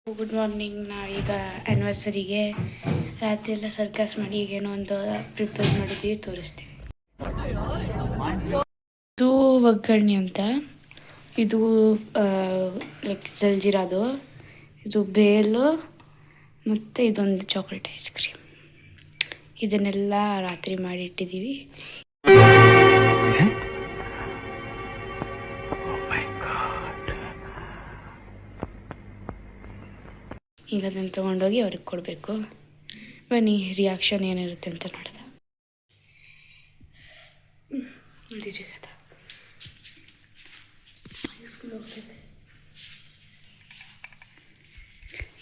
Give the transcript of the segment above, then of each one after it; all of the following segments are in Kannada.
Good morning. ನಾವೀಗ ಆ್ಯನಿವರ್ಸರಿಗೆ ರಾತ್ರಿ ಎಲ್ಲ ಸರ್ಕಸ್ ಮಾಡಿ ಈಗೇನೋ ಒಂದು ಪ್ರಿಪೇರ್ ಮಾಡಿದ್ದೀವಿ, ತೋರಿಸ್ತೀವಿ. ಇದು ಒಗ್ಗರಣೆ ಅಂತ, ಇದು ಲೈಕ್ ಜಲ್ಜಿರಾದು, ಇದು ಬೇಲು ಮತ್ತು ಇದೊಂದು ಚಾಕ್ಲೇಟ್ ಐಸ್ ಕ್ರೀಮ್. ಇದನ್ನೆಲ್ಲ ರಾತ್ರಿ ಮಾಡಿ ಇಟ್ಟಿದ್ದೀವಿ. ಈಗ ಅದನ್ನು ತೊಗೊಂಡೋಗಿ ಅವ್ರಿಗೆ ಕೊಡಬೇಕು. ಬನ್ನಿ, ರಿಯಾಕ್ಷನ್ ಏನಿರುತ್ತೆ ಅಂತ ನೋಡೋದು. ನೋಡಿರಿ,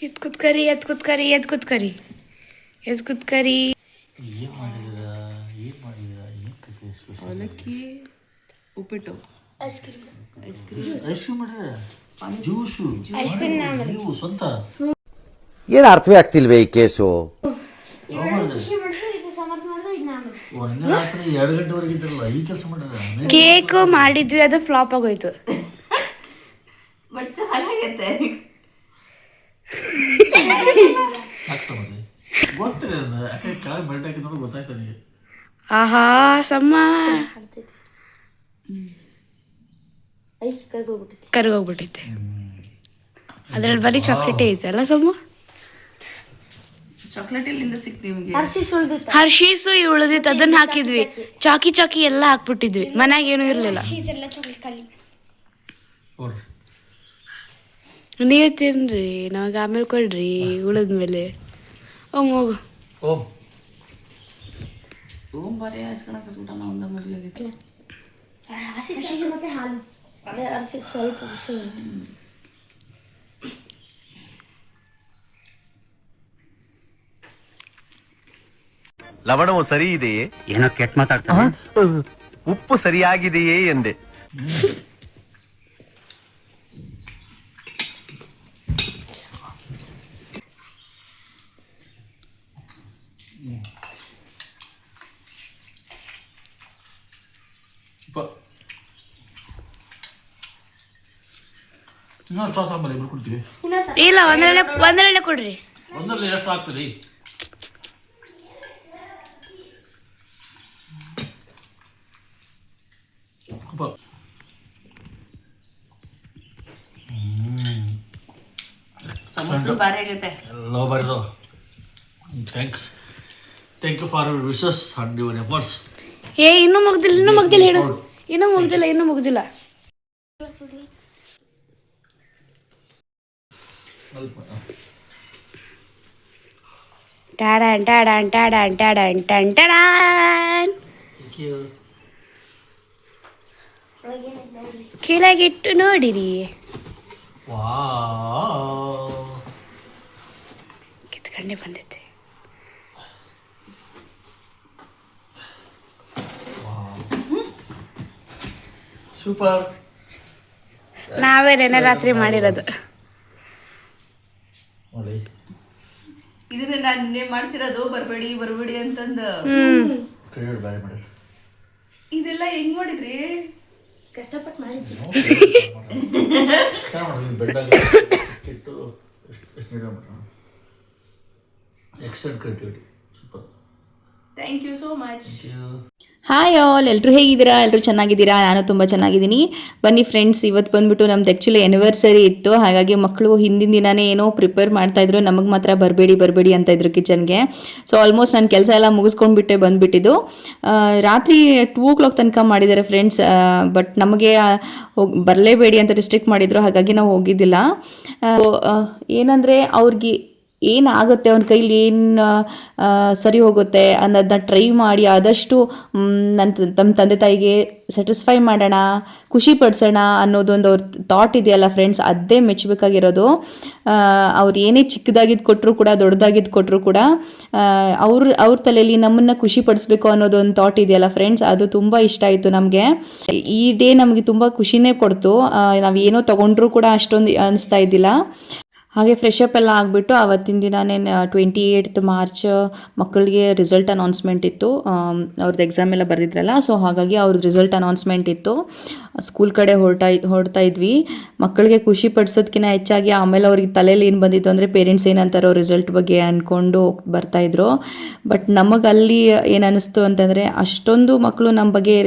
ಎದ್ ಕುತ್ಕರಿ, ಎದ್ ಕುತ್ಕರಿ, ಎದ್ ಕುತ್ಕರಿ, ಎದ್ ಕುತ್ಕರಿ. ಅವಲಕ್ಕಿ, ಉಪ್ಪಿಟ್ಟು, ice cream, ice cream, ice cream ಮಾಡ್ರೆ, ಜ್ಯೂಸು, ನೀವು ಸ್ವಂತ ಏನು ಅರ್ಥವೇ ಆಗ್ತಿಲ್ವೇ ಈ ಕೇಸು? ಒಂದೇ ರಾತ್ರಿ 2 ಗಂಟೆವರೆಗೆ ಇದ್ರಲ್ಲ, ಈ ಕೆಲಸ ಮಾಡ್ರೆ. ಕೇಕು ಮಾಡಿದ್ವಿ, ಅದು ಫ್ಲಾಪ್ ಆಗೋಯ್ತು. ಬಟ್ ಚೆನ್ನಾಗೈತೆ. ಗೊತ್ತಿಲ್ಲ, ಯಾಕೆ ಕೆಳಗೆ ಬೆಲ್ಟ್ ಹಾಕಿ ನೋಡಿ ಗೊತ್ತಾಯ್ತು ನನಗೆ. ಆಹಾ ಸಮ್ಮ ಕರ್ಗೋಗ್ಬಿಟ್ಟೈತೆ. ಅದ್ರಲ್ಲಿ ಬರೀ ಚಾಕ್ಲೇಟೇ ಐತೆ ಅಲ್ಲ ಸಮ್ಮ? ಚಾಕ್ಲೇಟ್ ಎಲ್ಲಿಂದ ಸಿಕ್ತು ನಿಮಗೆ? ಹರ್ಷೀಸು ಉಳಿದಿತ್ತು, ಅದನ್ನ ಹಾಕಿದ್ವಿ. ಚಾಕಿ ಎಲ್ಲ ಹಾಕ್ಬಿಟ್ಟಿದ್ವಿ, ಮನ್ಯಾಗ ಏನೂ ಇರಲಿಲ್ಲ. ನೀವು ತಿನ್ರಿ, ನಮಗೆ ಆಮೇಲೆ ಕೊಡ್ರಿ ಉಳಿದ್ಮೇಲೆ. ಹೋಗು ಓಂ ಬರೀ ಹಚ್ಕೊಳಕ್ಕೆ ನಾವು ಒಂದ ಮದುವೆ ಮತ್ತೆ ಹಾಲು ಅರಸಿ ಸ್ವಲ್ಪ ಲವಣವು ಸರಿ ಇದೆಯೇ? ಏನೋ ಕೆಟ್ಟ ಮಾತಾಡ್ತಾನೆ. ಉಪ್ಪು ಸರಿಯಾಗಿದೆಯೇ ಎಂದೆ. ಇನ್ನಷ್ಟು ಹಾಕಂಬಲ್ಲ, ಇಬ್ರು ಕೊಡ್ತೀವಿ. ಇಲ್ಲ, ಒಂದರಲ್ಲೇ ಕೊಡ್ರಿ. ಒಂದರಲ್ಲಿ ಎಷ್ಟು ಹಾಕ್ತೀರಿ? ಸಮುದ್ರ ಬಾರಿ ಆಗೈತೆ. ಎಲ್ಲ ಬರೆದು thank you for your wishes and your efforts. ಇನ್ನೂ ಮುಗ್ದಿಲ್ಲ ಹೇಳು. ಇನ್ನೂ ಮುಗ್ದಿಲ್ಲ. ಕೆಳಗಿಟ್ಟು ನೋಡಿರಿ. ಕಿತ್ಕೊಂಡೆ ಬಂದೈತೆ. ಸೂಪರ್. ನಾವೇನೇನ ರಾತ್ರಿ ಮಾಡಿರೋದು. ಇದನ್ನ ನಾನು ನಿನ್ನೆ ಮಾಡ್ತಿರೋದು, ಬರಬೇಡಿ ಅಂತಂದು. ಇದೆಲ್ಲ ಹೆಂಗ್ ಮಾಡಿದ್ರಿ? ಕಷ್ಟಪಟ್ಟು ಮಾಡಿದ್ವಿ. Excellent creativity, super. Thank you so much. Hi all, ಎಲ್ಲರೂ ಹೇಗಿದ್ದೀರಾ? ಎಲ್ಲರೂ ಚೆನ್ನಾಗಿದ್ದೀರಾ? ನಾನು ತುಂಬ ಚೆನ್ನಾಗಿದ್ದೀನಿ. ಬನ್ನಿ ಫ್ರೆಂಡ್ಸ್, ಇವತ್ತು ಬಂದುಬಿಟ್ಟು ನಮ್ದು ಆ್ಯಕ್ಚುಲಿ ಆ್ಯನಿವರ್ಸರಿ ಇತ್ತು. ಹಾಗಾಗಿ ಮಕ್ಕಳು ಹಿಂದಿನ ದಿನವೇ ಏನೋ ಪ್ರಿಪೇರ್ ಮಾಡ್ತಾಯಿದ್ರು. ನಮಗೆ ಮಾತ್ರ ಬರಬೇಡಿ ಅಂತ ಇದ್ರು ಕಿಚನ್ಗೆ. ಸೊ ಆಲ್ಮೋಸ್ಟ್ ನಾನು ಕೆಲಸ ಎಲ್ಲ ಮುಗಿಸ್ಕೊಂಡ್ಬಿಟ್ಟೆ ಬಂದುಬಿಟ್ಟಿದ್ದು. ರಾತ್ರಿ 2 o'clock ತನಕ ಮಾಡಿದ್ದಾರೆ ಫ್ರೆಂಡ್ಸ್. ಬಟ್ ನಮಗೆ ಬರಲೇಬೇಡಿ ಅಂತ ರಿಸ್ಟ್ರಿಕ್ಟ್ ಮಾಡಿದರು, ಹಾಗಾಗಿ ನಾವು ಹೋಗಿದ್ದಿಲ್ಲ. ಏನಂದರೆ ಅವ್ರಿಗೆ ಏನಾಗುತ್ತೆ, ಅವನ ಕೈಲಿ ಏನು ಸರಿ ಹೋಗುತ್ತೆ ಅನ್ನೋದನ್ನ ಟ್ರೈ ಮಾಡಿ ಆದಷ್ಟು ನಮ್ಮ ತಂದೆ ತಾಯಿಗೆ ಸ್ಯಾಟಿಸ್ಫೈ ಮಾಡೋಣ, ಖುಷಿ ಪಡಿಸೋಣ ಅನ್ನೋದೊಂದು ಅವ್ರ ಥಾಟ್ ಇದೆಯಲ್ಲ ಫ್ರೆಂಡ್ಸ್, ಅದೇ ಮೆಚ್ಚಬೇಕಾಗಿರೋದು. ಅವ್ರು ಏನೇ ಚಿಕ್ಕದಾಗಿದ್ದು ಕೊಟ್ಟರು ಕೂಡ, ದೊಡ್ಡದಾಗಿದ್ದು ಕೊಟ್ಟರು ಕೂಡ ಅವ್ರ ತಲೆಯಲ್ಲಿ ನಮ್ಮನ್ನು ಖುಷಿ ಪಡಿಸ್ಬೇಕು ಅನ್ನೋದೊಂದು ಥಾಟ್ ಇದೆಯಲ್ಲ ಫ್ರೆಂಡ್ಸ್, ಅದು ತುಂಬ ಇಷ್ಟ ಆಯಿತು ನಮಗೆ. ಈ ಡೇ ನಮಗೆ ತುಂಬ ಖುಷಿನೇ ಕೊಡ್ತು. ನಾವು ಏನೋ ತೊಗೊಂಡ್ರೂ ಕೂಡ ಅಷ್ಟೊಂದು ಅನಿಸ್ತಾ ಇದ್ದಿಲ್ಲ. ಹಾಗೆ ಫ್ರೆಶ್ ಅಪ್ ಎಲ್ಲ ಆಗಿಬಿಟ್ಟು ಅವತ್ತಿನ ದಿನನೇ 28 ಮಾರ್ಚ್ ಮಕ್ಕಳಿಗೆ ರಿಸಲ್ಟ್ ಅನೌನ್ಸ್ಮೆಂಟ್ ಇತ್ತು. ಅವ್ರದ್ದು ಎಕ್ಸಾಮ್ ಎಲ್ಲ ಬರೆದಿದ್ರಲ್ಲ, ಸೊ ಹಾಗಾಗಿ ಅವ್ರದ್ದು ರಿಸಲ್ಟ್ ಅನೌನ್ಸ್ಮೆಂಟ್ ಇತ್ತು. ಸ್ಕೂಲ್ ಕಡೆ ಹೊರಡ್ತಾ ಇದ್ವಿ. ಮಕ್ಕಳಿಗೆ ಖುಷಿ ಪಡಿಸೋದಕ್ಕಿಂತ ಹೆಚ್ಚಾಗಿ ಆಮೇಲೆ ಅವ್ರಿಗೆ ತಲೆಯಲ್ಲಿ ಏನು ಬಂದಿತ್ತು ಅಂದರೆ ಪೇರೆಂಟ್ಸ್ ಏನಂತಾರೋ ರಿಸಲ್ಟ್ ಬಗ್ಗೆ ಅಂದ್ಕೊಂಡು ಬರ್ತಾಯಿದ್ರು. ಬಟ್ ನಮಗೆ ಅಲ್ಲಿ ಏನು ಅನ್ನಿಸ್ತು ಅಂತಂದರೆ ಅಷ್ಟೊಂದು ಮಕ್ಕಳು ನಮ್ಮ ಬಗ್ಗೆ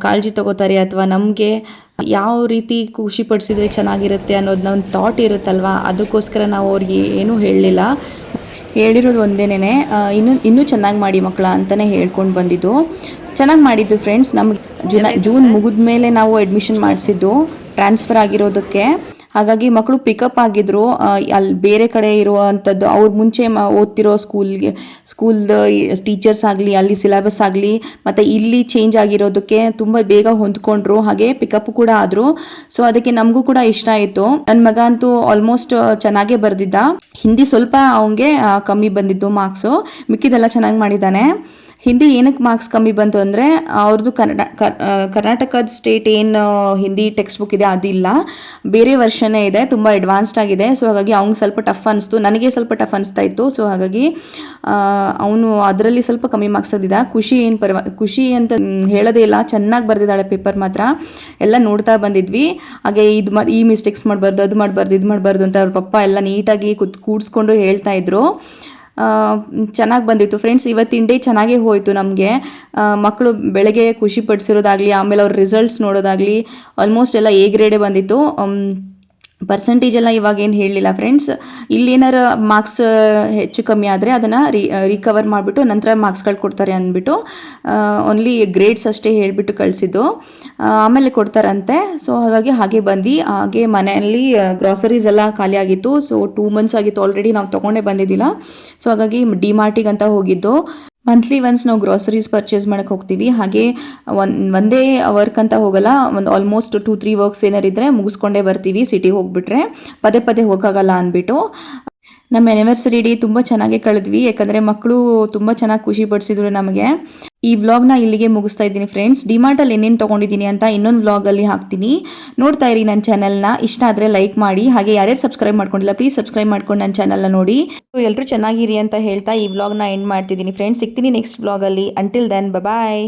ಕಾಳಜಿ ತಗೋತಾರೆ ಅಥವಾ ನಮಗೆ ಯಾವ ರೀತಿ ಖುಷಿ ಪಡಿಸಿದ್ರೆ ಚೆನ್ನಾಗಿರುತ್ತೆ ಅನ್ನೋದನ್ನ ಒಂದು ಥಾಟ್ ಇರುತ್ತಲ್ವ, ಅದಕ್ಕೋಸ್ಕರ ನಾವು ಅವ್ರಿಗೆ ಏನೂ ಹೇಳಲಿಲ್ಲ. ಹೇಳಿರೋದು ಒಂದೇನೇ, ಇನ್ನೂ ಚೆನ್ನಾಗಿ ಮಾಡಿ ಮಕ್ಕಳ ಅಂತಲೇ ಹೇಳ್ಕೊಂಡು ಬಂದಿದ್ದು. ಚೆನ್ನಾಗಿ ಮಾಡಿದ್ದು ಫ್ರೆಂಡ್ಸ್. ನಮಗೆ ಜೂನ್ ಮುಗಿದ ಮೇಲೆ ನಾವು ಅಡ್ಮಿಷನ್ ಮಾಡಿಸಿದ್ದು ಟ್ರಾನ್ಸ್ಫರ್ ಆಗಿರೋದಕ್ಕೆ. ಹಾಗಾಗಿ ಮಕ್ಕಳು ಪಿಕಪ್ ಆಗಿದ್ರು. ಅಲ್ಲಿ ಬೇರೆ ಕಡೆ ಇರುವಂಥದ್ದು ಅವ್ರ ಮುಂಚೆ ಓದ್ತಿರೋ ಸ್ಕೂಲ್ದು ಟೀಚರ್ಸ್ ಆಗಲಿ, ಅಲ್ಲಿ ಸಿಲೆಬಸ್ ಆಗಲಿ, ಮತ್ತು ಇಲ್ಲಿ ಚೇಂಜ್ ಆಗಿರೋದಕ್ಕೆ ತುಂಬ ಬೇಗ ಹೊಂದ್ಕೊಂಡ್ರು. ಹಾಗೆ ಪಿಕಪ್ ಕೂಡ ಆದರು. ಸೊ ಅದಕ್ಕೆ ನಮಗೂ ಕೂಡ ಇಷ್ಟ ಆಯಿತು. ನನ್ನ ಮಗ ಅಂತೂ ಆಲ್ಮೋಸ್ಟ್ ಚೆನ್ನಾಗೇ ಬರೆದಿದ್ದ. ಹಿಂದಿ ಸ್ವಲ್ಪ ಅವನಿಗೆ ಕಮ್ಮಿ ಬಂದಿದ್ದು ಮಾರ್ಕ್ಸು, ಮಿಕ್ಕಿದೆಲ್ಲ ಚೆನ್ನಾಗಿ ಮಾಡಿದ್ದಾನೆ. ಹಿಂದಿ ಏನಕ್ಕೆ ಮಾರ್ಕ್ಸ್ ಕಮ್ಮಿ ಬಂತು ಅಂದರೆ ಅವ್ರದ್ದು ಕರ್ನಾಟಕದ ಸ್ಟೇಟ್ ಏನು ಹಿಂದಿ ಟೆಕ್ಸ್ಟ್ ಬುಕ್ ಇದೆ ಅದಿಲ್ಲ, ಬೇರೆ ವರ್ಷನೇ ಇದೆ, ತುಂಬ ಅಡ್ವಾನ್ಸ್ಡ್ ಆಗಿದೆ. ಸೊ ಹಾಗಾಗಿ ಅವ್ನಿಗೆ ಸ್ವಲ್ಪ ಟಫ್ ಅನಿಸ್ತು, ನನಗೆ ಸ್ವಲ್ಪ ಟಫ್ ಅನಿಸ್ತಾ ಇತ್ತು. ಸೊ ಹಾಗಾಗಿ ಅವನು ಅದರಲ್ಲಿ ಸ್ವಲ್ಪ ಕಮ್ಮಿ ಮಾರ್ಕ್ಸ್ ತೆಗೆದಿದ್ದ. ಖುಷಿ ಅಂತ ಹೇಳೋದೇ ಇಲ್ಲ, ಚೆನ್ನಾಗಿ ಬರೆದಿದ್ದಾಳೆ ಪೇಪರ್ ಮಾತ್ರ. ಎಲ್ಲ ನೋಡ್ತಾ ಬಂದಿದ್ವಿ. ಹಾಗೆ ಈ ಮಿಸ್ಟೇಕ್ಸ್ ಮಾಡಬಾರ್ದು, ಅದು ಮಾಡಬಾರ್ದು, ಇದು ಮಾಡಬಾರ್ದು ಅಂತ ಅವ್ರ ಪಪ್ಪ ಎಲ್ಲ ನೀಟಾಗಿ ಕೂಡಿಸ್ಕೊಂಡು ಹೇಳ್ತಾ ಇದ್ರು. ಚೆನ್ನಾಗಿ ಬಂದಿತ್ತು ಫ್ರೆಂಡ್ಸ್. ಇವತ್ತಿನ ಡೇ ಚೆನ್ನಾಗೇ ಹೋಯಿತು ನಮಗೆ. ಮಕ್ಕಳು ಬೆಳಗ್ಗೆ ಖುಷಿ ಪಡಿಸಿರೋದಾಗಲಿ, ಆಮೇಲೆ ಅವ್ರ ರಿಸಲ್ಟ್ಸ್ ನೋಡೋದಾಗಲಿ, ಆಲ್ಮೋಸ್ಟ್ ಎಲ್ಲ ಎ ಗ್ರೇಡೇ ಬಂದಿತ್ತು. ಪರ್ಸೆಂಟೇಜ್ ಎಲ್ಲ ಇವಾಗ ಏನು ಹೇಳಲಿಲ್ಲ ಫ್ರೆಂಡ್ಸ್. ಇಲ್ಲೇನಾರು ಮಾರ್ಕ್ಸ್ ಹೆಚ್ಚು ಕಮ್ಮಿ ಆದರೆ ಅದನ್ನು ರಿಕವರ್ ಮಾಡಿಬಿಟ್ಟು ನಂತರ ಮಾರ್ಕ್ಸ್ಗಳು ಕೊಡ್ತಾರೆ ಅಂದ್ಬಿಟ್ಟು ಓನ್ಲಿ ಗ್ರೇಡ್ಸ್ ಅಷ್ಟೇ ಹೇಳಿಬಿಟ್ಟು ಕಳಿಸಿದ್ದು, ಆಮೇಲೆ ಕೊಡ್ತಾರಂತೆ. ಸೊ ಹಾಗೆ ಬಂದ್ವಿ. ಹಾಗೆ ಮನೆಯಲ್ಲಿ ಗ್ರಾಸರೀಸ್ ಎಲ್ಲ ಖಾಲಿ ಆಗಿತ್ತು. ಸೊ 2 months ಆಗಿತ್ತು ಆಲ್ರೆಡಿ ನಾವು ತೊಗೊಂಡೇ ಬಂದಿದ್ದಿಲ್ಲ. ಸೊ ಹಾಗಾಗಿ ಡಿಮಾರ್ಟಿಗೆ ಅಂತ ಹೋಗಿದ್ದು. ಮಂತ್ಲಿ ಒನ್ಸ್ ನಾವು ಗ್ರಾಸರೀಸ್ ಪರ್ಚೇಸ್ ಮಾಡೋಕ್ಕೆ ಹೋಗ್ತೀವಿ. ಹಾಗೆ ಒಂದೇ ವರ್ಕ್ ಅಂತ ಹೋಗಲ್ಲ, ಒಂದು ಆಲ್ಮೋಸ್ಟ್ 2-3 ವರ್ಕ್ಸ್ ಏನಾರಿದ್ರೆ ಮುಗಿಸ್ಕೊಂಡೇ ಬರ್ತೀವಿ. ಸಿಟಿಗೆ ಹೋಗ್ಬಿಟ್ರೆ ಪದೇ ಹೋಗೋಕ್ಕಾಗಲ್ಲ ಅಂದ್ಬಿಟ್ಟು. ನಮ್ಮ ಆ್ಯನಿವರ್ಸರಿ ಡೇ ತುಂಬ ಚೆನ್ನಾಗಿ ಕಳೆದ್ವಿ, ಯಾಕಂದರೆ ಮಕ್ಕಳು ತುಂಬ ಚೆನ್ನಾಗಿ ಖುಷಿ ಪಡಿಸಿದ್ರು ನಮಗೆ. ಈ ವ್ಲಾಗ್ನ ಇಲ್ಲಿಗೆ ಮುಗಿಸ್ತಾ ಇದ್ದೀನಿ ಫ್ರೆಂಡ್ಸ್. ಡಿಮಾರ್ಟಲ್ಲಿ ಏನೇನು ತೊಗೊಂಡಿದ್ದೀನಿ ಅಂತ ಇನ್ನೊಂದು ವ್ಲಾಗಲ್ಲಿ ಹಾಕ್ತೀನಿ, ನೋಡ್ತಾ ಇರಿ ನನ್ನ ಚಾನಲ್ನ. ಇಷ್ಟ ಆದರೆ ಲೈಕ್ ಮಾಡಿ. ಹಾಗೆ ಯಾರ್ಯಾರು ಸಬ್ಸ್ಕ್ರೈಬ್ ಮಾಡ್ಕೊಂಡಿಲ್ಲ ಪ್ಲೀಸ್ ಸಬ್ಸ್ಕ್ರೈಬ್ ಮಾಡ್ಕೊಂಡು ನನ್ನ ಚಾನಲ್ನ ನೋಡಿ. ಎಲ್ಲರೂ ಚೆನ್ನಾಗಿರಿ ಅಂತ ಹೇಳ್ತಾ ಈ ವ್ಲಾಗ್ನ ಎಂಡ್ ಮಾಡ್ತಿದ್ದೀನಿ ಫ್ರೆಂಡ್ಸ್. ಸಿಗ್ತೀನಿ ನೆಕ್ಸ್ಟ್ ವ್ಲಾಗಲ್ಲಿ. ಅಂಟಿಲ್ ದೆನ್ ಬಾಯ್.